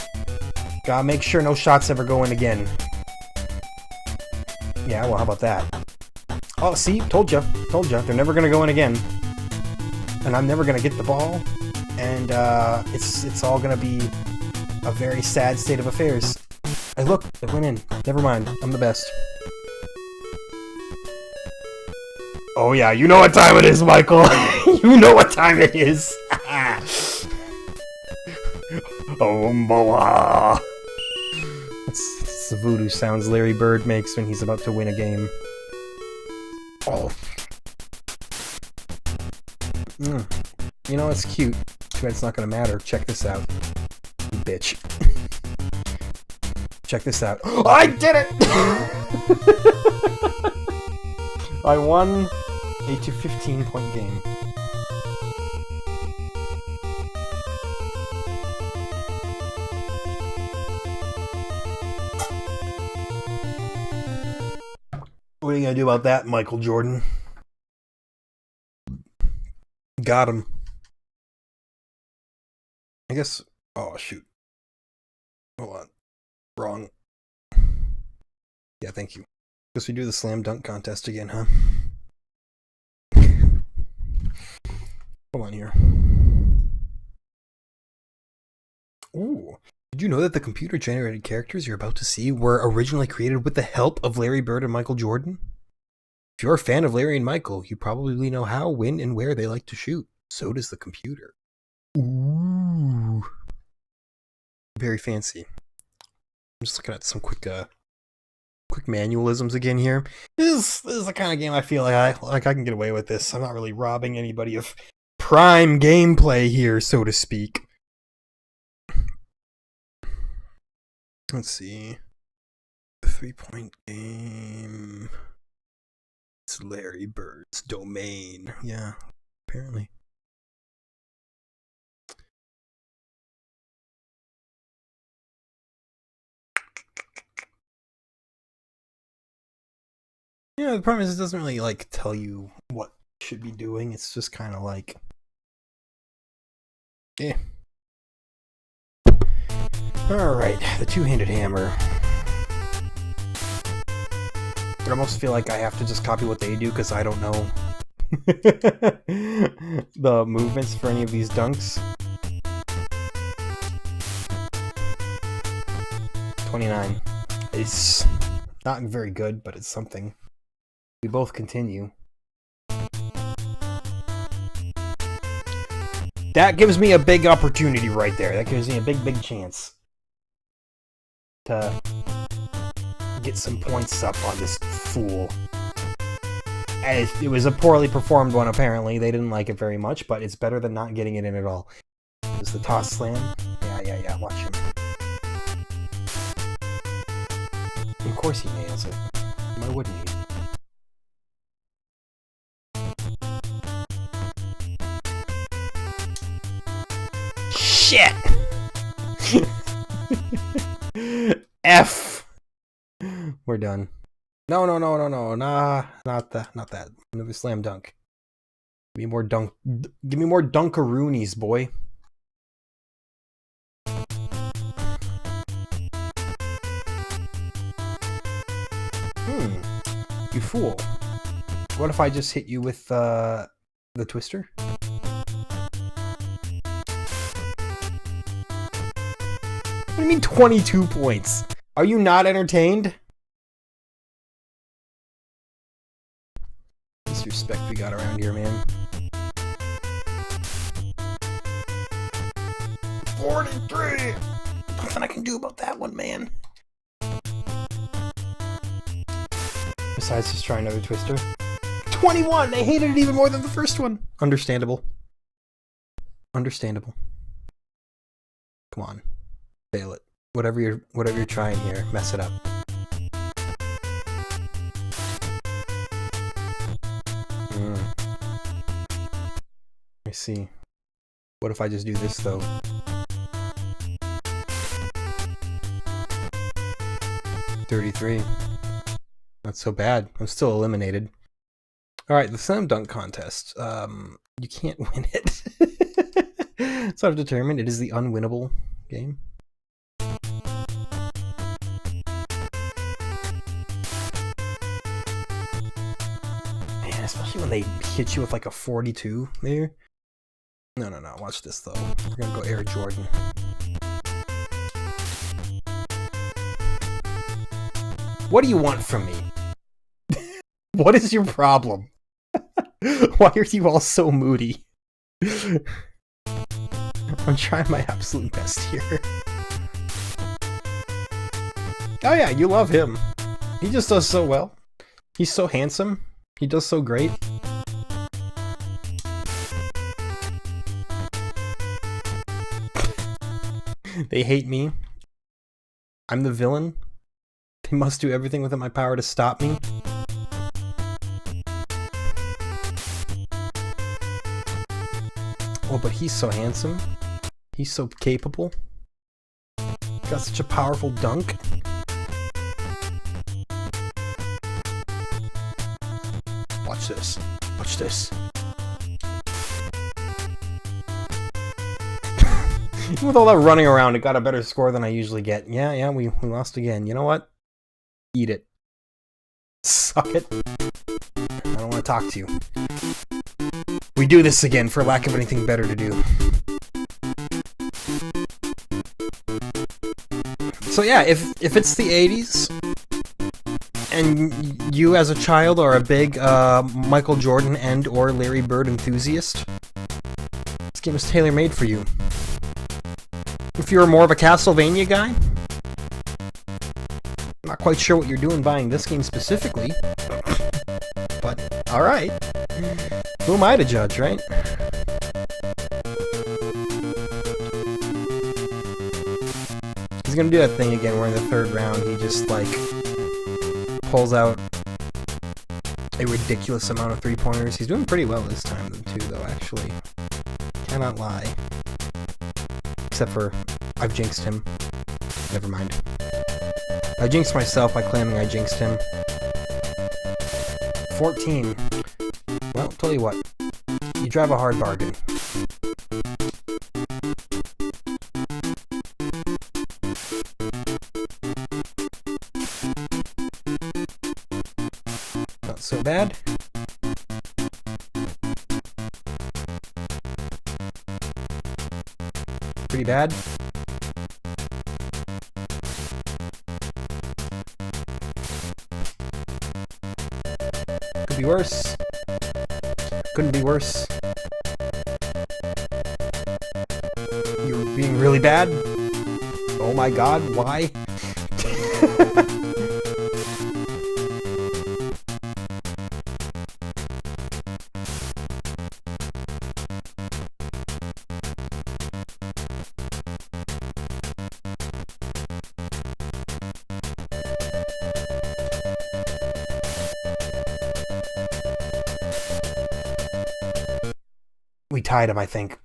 Gotta make sure no shots ever go in again. Yeah, well, how about that? Oh, see? Told ya. They're never gonna go in again. And I'm never gonna get the ball. And, it's all gonna be a very sad state of affairs. Hey, look, it went in. Never mind. I'm the best. Oh yeah, you know what time it is, Michael! You know what time it is! Oh, boah! That's the voodoo sounds Larry Bird makes when he's about to win a game. Oh. You know, it's cute. Too bad it's not gonna matter. Check this out. You bitch. Check this out. I did it! I won a 15-point game. What are you gonna do about that, Michael Jordan? Got him. I guess... Oh, shoot. Hold on. Wrong. Yeah, thank you. Guess we do the slam dunk contest again, huh? Hold on here. Ooh. Did you know that the computer-generated characters you're about to see were originally created with the help of Larry Bird and Michael Jordan? If you're a fan of Larry and Michael, you probably know how, when, and where they like to shoot. So does the computer. Ooh. Very fancy. I'm just looking at some quick manualisms again here. This is the kind of game I feel like I can get away with this. I'm not really robbing anybody of prime gameplay here, so to speak. Let's see. 3-point game. It's Larry Bird's domain. Yeah, apparently. Yeah, the problem is it doesn't really, like, tell you what you should be doing. It's just kind of like... Eh. Alright, the two-handed hammer. I almost feel like I have to just copy what they do, because I don't know the movements for any of these dunks. 29. It's not very good, but it's something. We both continue. That gives me a big opportunity right there. That gives me a big chance to get some points up on this fool. And it was a poorly performed one, apparently. They didn't like it very much, but it's better than not getting it in at all. Is the toss slam? Yeah, watch him. Of course he nails it. Why wouldn't he? Shit! F! We're done. No, nah, not that. Another slam dunk. Give me more dunkaroonies, boy. You fool. What if I just hit you with the twister? What do you mean 22 points? Are you not entertained? Disrespect we got around here, man. 43! Nothing I can do about that one, man. Besides just trying another twister. 21! They hated it even more than the first one! Understandable. Understandable. Come on. Fail it. Whatever you're trying here, mess it up. I see. What if I just do this, though? $33. Not so bad. I'm still eliminated. Alright, the slam dunk contest. You can't win it. So I've determined it is the unwinnable game. Man, especially when they hit you with like a 42 there. No. Watch this, though. We're gonna go Air Jordan. What do you want from me? What is your problem? Why are you all so moody? I'm trying my absolute best here. Oh yeah, you love him. He just does so well. He's so handsome. He does so great. They hate me. I'm the villain. They must do everything within my power to stop me. Oh, but he's so handsome. He's so capable. Got such a powerful dunk. Watch this. Watch this. With all that running around, it got a better score than I usually get. Yeah, we lost again. You know what? Eat it. Suck it. I don't want to talk to you. We do this again for lack of anything better to do. So yeah, if it's the 80s, and you as a child are a big Michael Jordan and or Larry Bird enthusiast, this game is tailor-made for you. If you're more of a Castlevania guy, I'm not quite sure what you're doing buying this game specifically, but alright. Who am I to judge, right? He's gonna do that thing again where in the third round he just, like, pulls out a ridiculous amount of three-pointers. He's doing pretty well this time, too, though, actually. Cannot lie. Except for, I've jinxed him. Never mind. I jinxed myself by claiming I jinxed him. 14. Well, tell you what. You drive a hard bargain. Not so bad. Pretty bad. Could be worse. Couldn't be worse. being really bad. Oh my god, why? We tied him, I think.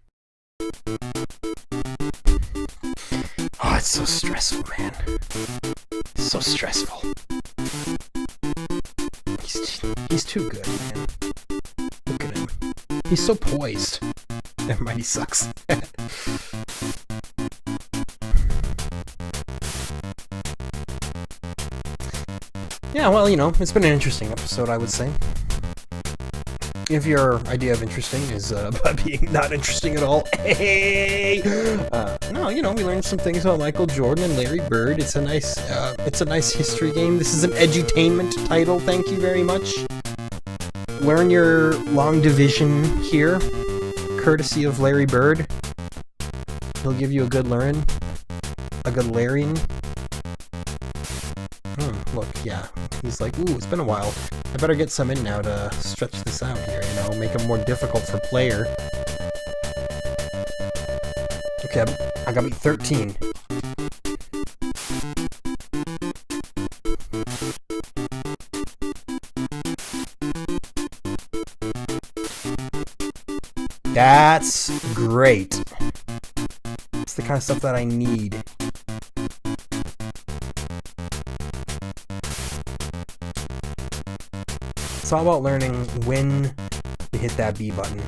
Oh, it's so stressful, man. It's so stressful. He's too good, man. Look at him. He's so poised. Never mind, he sucks. Yeah, well, you know, it's been an interesting episode, I would say. If your idea of interesting is being not interesting at all, hey! No, you know, we learned some things about Michael Jordan and Larry Bird. It's a nice history game. This is an edutainment title. Thank you very much. Learn your long division here, courtesy of Larry Bird. He'll give you a good learn, a good Larian. Look, yeah. He's like, ooh, it's been a while. I better get some in now to stretch this out here, you know, make it more difficult for player. Okay, I got me 13. That's great. It's the kind of stuff that I need. It's all about learning when to hit that B button.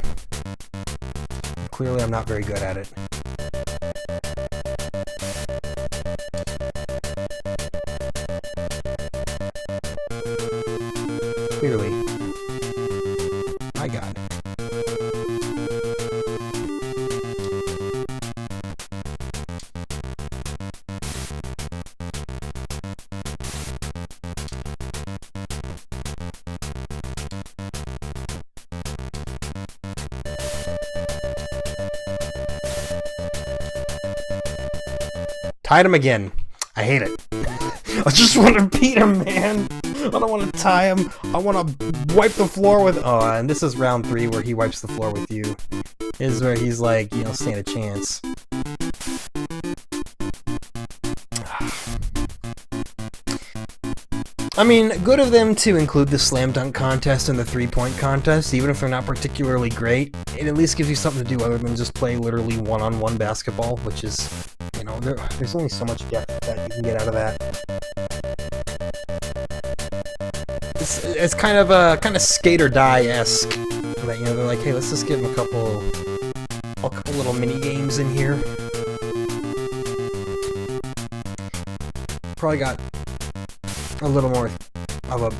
Clearly, I'm not very good at it. Clearly, I got it. Tied him again. I hate it. I just want to beat him, man. I don't want to tie him. I want to wipe the floor with... Oh, and this is round 3 where he wipes the floor with you. This is where he's like, you know, stand a chance. I mean, good of them to include the slam dunk contest and the 3-point contest, even if they're not particularly great. It at least gives you something to do other than just play literally one-on-one basketball, which is... You know, there's only so much depth that you can get out of that. It's kind of skate or die-esque. That, you know, they're like, hey, let's just give them a couple little mini games in here. Probably got a little more of a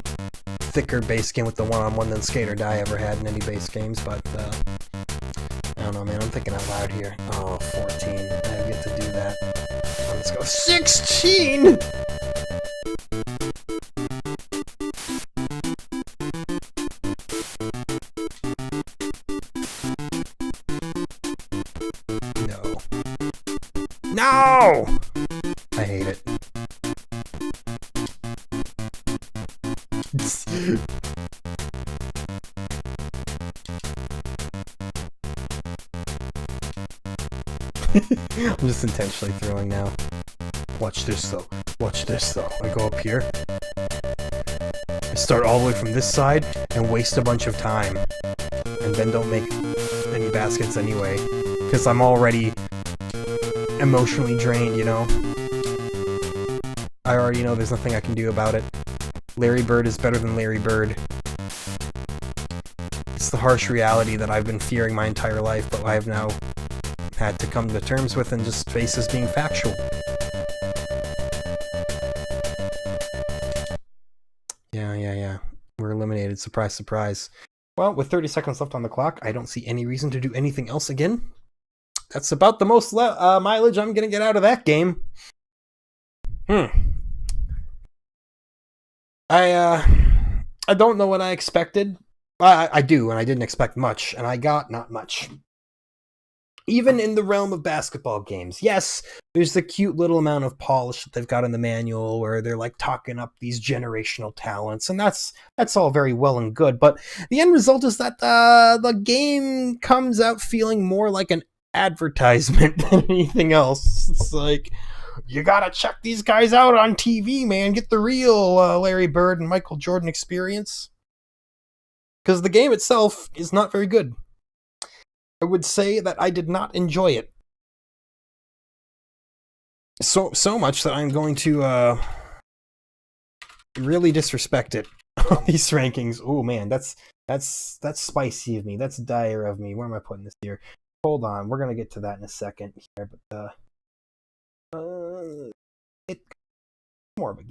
thicker base game with the one-on-one than skate or die ever had in any base games, but I don't know, man. I'm thinking out loud here. Oh, 14. I get to do that. Let's go 16! No. No! I hate it. I'm just intentionally throwing now. Watch this though. Watch this though. I go up here. I start all the way from this side and waste a bunch of time. And then don't make any baskets anyway. Because I'm already emotionally drained, you know? I already know there's nothing I can do about it. Larry Bird is better than Larry Bird. It's the harsh reality that I've been fearing my entire life, but I have now had to come to terms with and just face as being factual. Yeah. We're eliminated. Surprise, surprise. Well, with 30 seconds left on the clock, I don't see any reason to do anything else again. That's about the most mileage I'm gonna get out of that game. I don't know what I expected. I do, and I didn't expect much, and I got not much. Even in the realm of basketball games, yes, there's the cute little amount of polish that they've got in the manual where they're like talking up these generational talents, and that's all very well and good. But the end result is that the game comes out feeling more like an advertisement than anything else. It's like, you gotta check these guys out on TV, man. Get the real Larry Bird and Michael Jordan experience. Because the game itself is not very good. I would say that I did not enjoy it. So much that I'm going to really disrespect it on these rankings. Oh man, that's spicy of me. That's dire of me. Where am I putting this here? Hold on, we're gonna get to that in a second here, but it's more of a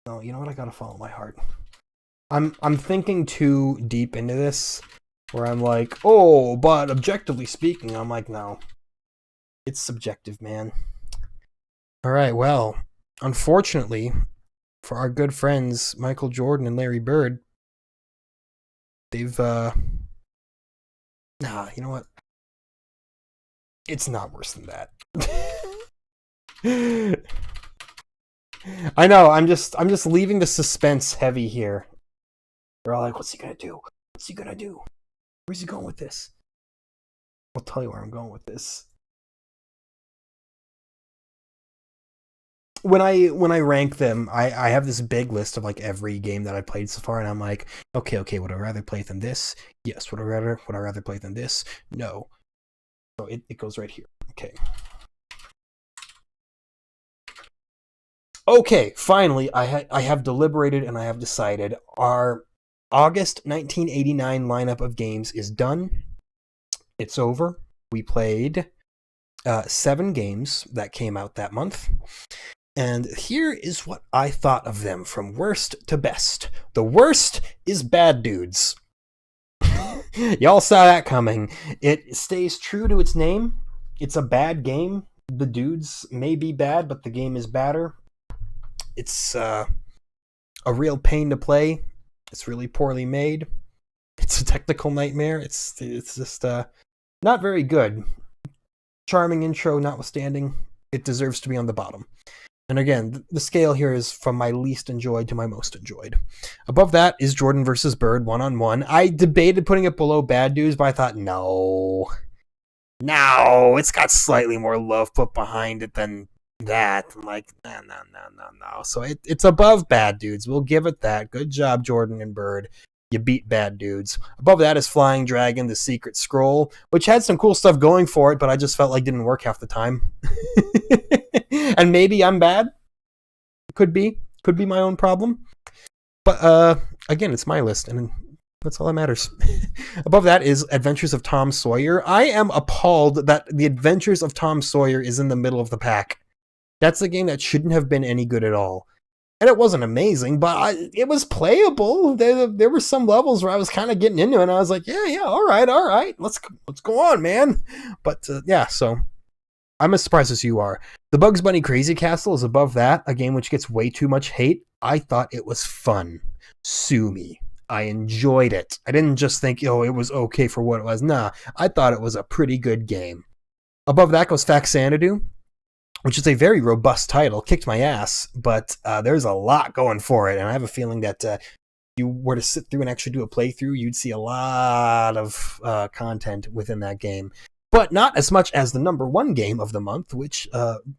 no, you know what? I gotta follow my heart. I'm thinking too deep into this, where I'm like, oh, but objectively speaking, I'm like, no, it's subjective, man. All right, well, unfortunately, for our good friends Michael Jordan and Larry Bird, they've you know what? It's not worse than that. I know. I'm just leaving the suspense heavy here. They're all like, "What's he gonna do? What's he gonna do? Where's he going with this?" I'll tell you where I'm going with this. When I rank them, I have this big list of like every game that I played so far, and I'm like, okay, would I rather play than this? Yes. Would I rather play than this? No. So it goes right here. Okay, finally, I have deliberated and I have decided. Our August 1989 lineup of games is done. It's over. We played 7 games that came out that month. And here is what I thought of them from worst to best. The worst is Bad Dudes. Y'all saw that coming. It stays true to its name. It's a bad game. The dudes may be bad, but the game is badder. It's a real pain to play. It's really poorly made. It's a technical nightmare. It's just not very good. Charming intro notwithstanding, it deserves to be on the bottom. And again, the scale here is from my least enjoyed to my most enjoyed. Above that is Jordan versus Bird 1-on-1. I debated putting it below Bad Dudes, but I thought, no, it's got slightly more love put behind it than that. I'm like, no. So it's above Bad Dudes. We'll give it that. Good job, Jordan and Bird. You beat Bad Dudes. Above that is Flying Dragon, The Secret Scroll, which had some cool stuff going for it, but I just felt like didn't work half the time. And maybe I'm bad. Could be my own problem. But again, it's my list, and that's all that matters. Above that is Adventures of Tom Sawyer. I am appalled that The Adventures of Tom Sawyer is in the middle of the pack. That's a game that shouldn't have been any good at all. And it wasn't amazing, but it was playable. There were some levels where I was kind of getting into it, and I was like, yeah, all right. Let's go on, man. But yeah, so I'm as surprised as you are. The Bugs Bunny Crazy Castle is above that, a game which gets way too much hate. I thought it was fun. Sue me. I enjoyed it. I didn't just think, it was okay for what it was. Nah, I thought it was a pretty good game. Above that goes Faxanadu, which is a very robust title. Kicked my ass, but there's a lot going for it, and I have a feeling that if you were to sit through and actually do a playthrough, you'd see a lot of content within that game. But not as much as the number 1 game of the month, which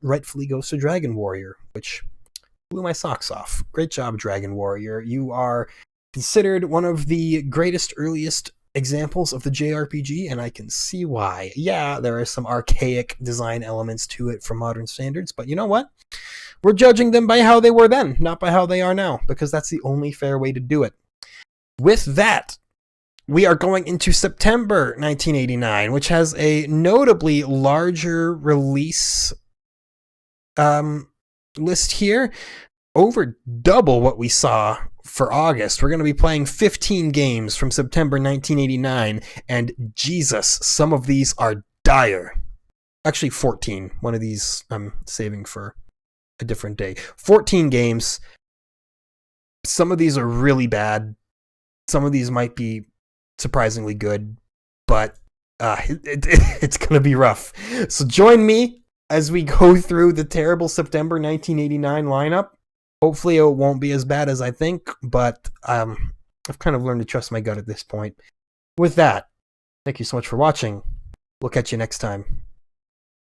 rightfully goes to Dragon Warrior, which blew my socks off. Great job, Dragon Warrior. You are considered one of the greatest, earliest examples of the JRPG, and I can see why. Yeah, there are some archaic design elements to it from modern standards, but you know what? We're judging them by how they were then, not by how they are now, because that's the only fair way to do it. With that, we are going into September 1989, which has a notably larger release list here. Over double what we saw for August. We're going to be playing 15 games from September 1989, and Jesus, some of these are dire. Actually, 14. One of these I'm saving for a different day. 14 games. Some of these are really bad. Some of these might be surprisingly good, but it's going to be rough. So join me as we go through the terrible September 1989 lineup. Hopefully it won't be as bad as I think, but I've kind of learned to trust my gut at this point. With that, thank you so much for watching. We'll catch you next time.